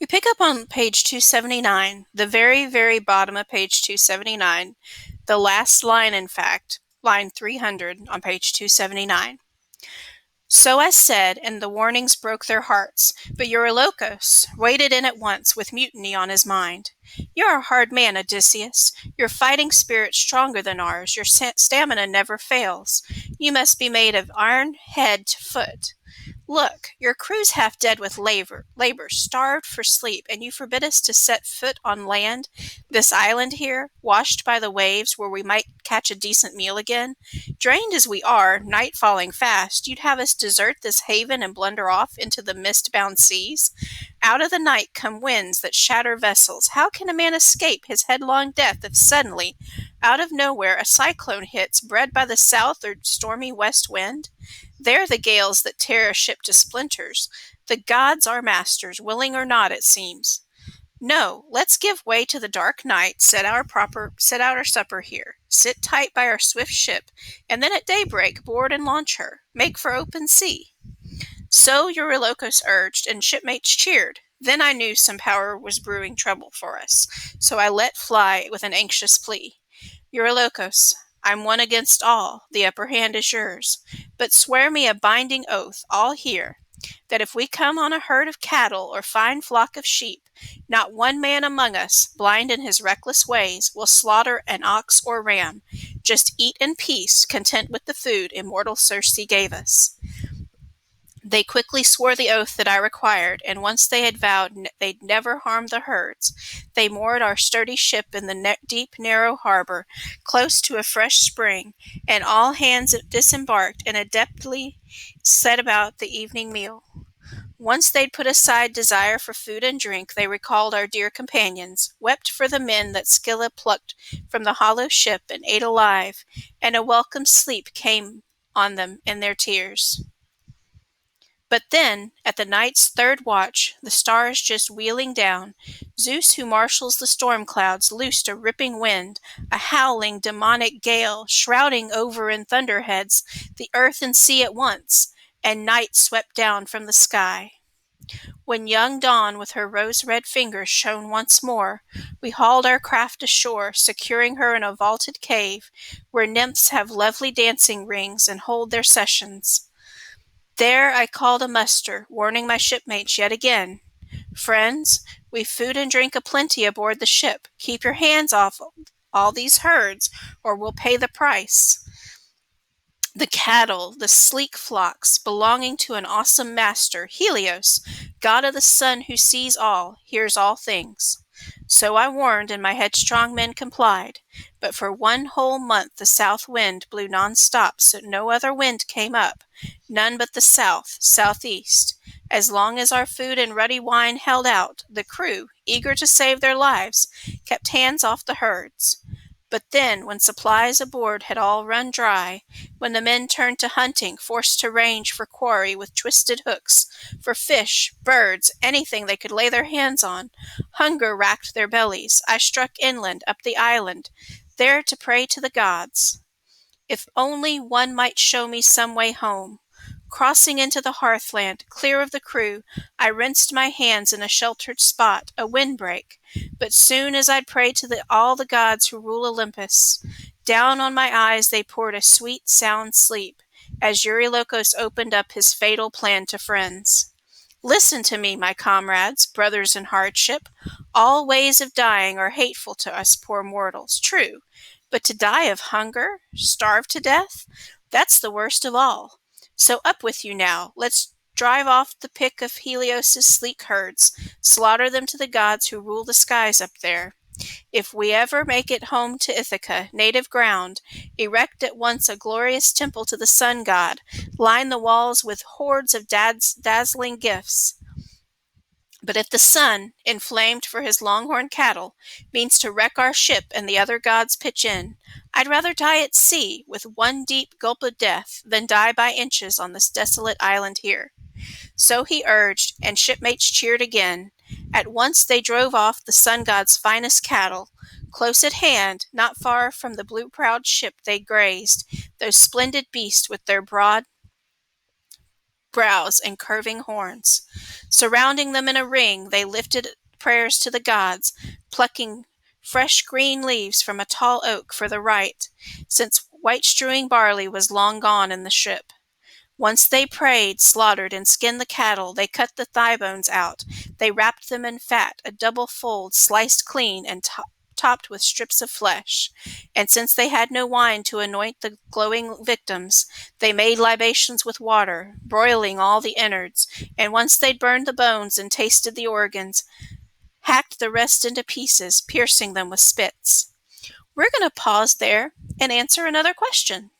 We pick up on page 279, the very, very bottom of page 279, the last line, in fact, line 300 on page 279. So I said, and the warnings broke their hearts, but Eurylochus waded in at once with mutiny on his mind. You're a hard man, Odysseus. Your fighting spirit stronger than ours. Your stamina never fails. You must be made of iron head to foot. Look, your crew's half dead with labor, starved for sleep, and you forbid us to set foot on land, this island here, washed by the waves, where we might catch a decent meal again. Drained as we are, night falling fast, you'd have us desert this haven and blunder off into the mist-bound seas? Out of the night come winds that shatter vessels. How can a man escape his headlong death if suddenly, out of nowhere, a cyclone hits, bred by the south or stormy west wind? They're the gales that tear a ship to splinters. The gods are masters, willing or not, it seems. No, let's give way to the dark night, set out our supper here, sit tight by our swift ship, and then at daybreak board and launch her, make for open sea. So Eurylochus urged, and shipmates cheered. Then I knew some power was brewing trouble for us, so I let fly with an anxious plea. Eurylochus, I'm one against all, the upper hand is yours. But swear me a binding oath, all here, that if we come on a herd of cattle or fine flock of sheep, not one man among us, blind in his reckless ways, will slaughter an ox or ram. Just eat in peace, content with the food immortal Circe gave us. They quickly swore the oath that I required, and once they had vowed they'd never harm the herds, they moored our sturdy ship in the deep, narrow harbor, close to a fresh spring, and all hands disembarked and adeptly set about the evening meal. Once they'd put aside desire for food and drink, they recalled our dear companions, wept for the men that Scylla plucked from the hollow ship and ate alive, and a welcome sleep came on them in their tears. But then, at the night's third watch, the stars just wheeling down, Zeus, who marshals the storm clouds, loosed a ripping wind, a howling demonic gale, shrouding over in thunderheads the earth and sea at once, and night swept down from the sky. When young Dawn with her rose-red fingers shone once more, we hauled our craft ashore, securing her in a vaulted cave, where nymphs have lovely dancing rings and hold their sessions. There I called a muster, warning my shipmates yet again. Friends, we've food and drink aplenty aboard the ship. Keep your hands off all these herds, or we'll pay the price. The cattle, the sleek flocks, belonging to an awesome master, Helios, god of the sun who sees all, hears all things. So I warned, and my headstrong men complied. But for 1 whole month the south wind blew non-stop, so no other wind came up, none but the southeast. As long as our food and ruddy wine held out, the crew, eager to save their lives, kept hands off the herds. But then, when supplies aboard had all run dry, when the men turned to hunting, forced to range for quarry with twisted hooks, for fish, birds, anything they could lay their hands on, hunger racked their bellies, I struck inland, up the island, there to pray to the gods. If only one might show me some way home. Crossing into the hearthland, clear of the crew, I rinsed my hands in a sheltered spot, a windbreak. But soon as I'd prayed to all the gods who rule Olympus, down on my eyes they poured a sweet, sound sleep, as Eurylochus opened up his fatal plan to friends. Listen to me, my comrades, brothers in hardship. All ways of dying are hateful to us poor mortals, true. But to die of hunger, starve to death, that's the worst of all. So up with you now, let's drive off the pick of Helios's sleek herds, slaughter them to the gods who rule the skies up there. If we ever make it home to Ithaca, native ground, erect at once a glorious temple to the sun god, line the walls with hordes of dazzling gifts. But if the sun, inflamed for his longhorn cattle, means to wreck our ship and the other gods pitch in, I'd rather die at sea with one deep gulp of death than die by inches on this desolate island here. So he urged, and shipmates cheered again. At once they drove off the sun god's finest cattle. Close at hand, not far from the blue-prowed ship they grazed, those splendid beasts with their broad brows and curving horns. Surrounding them in a ring, they lifted prayers to the gods, plucking fresh green leaves from a tall oak for the rite, since white-strewing barley was long gone in the ship. Once they prayed, slaughtered, and skinned the cattle, they cut the thigh bones out. They wrapped them in fat, a double fold, sliced clean, and topped with strips of flesh. And since they had no wine to anoint the glowing victims, they made libations with water, broiling all the innards, and once they'd burned the bones and tasted the organs, hacked the rest into pieces, piercing them with spits. We're going to pause there and answer another question.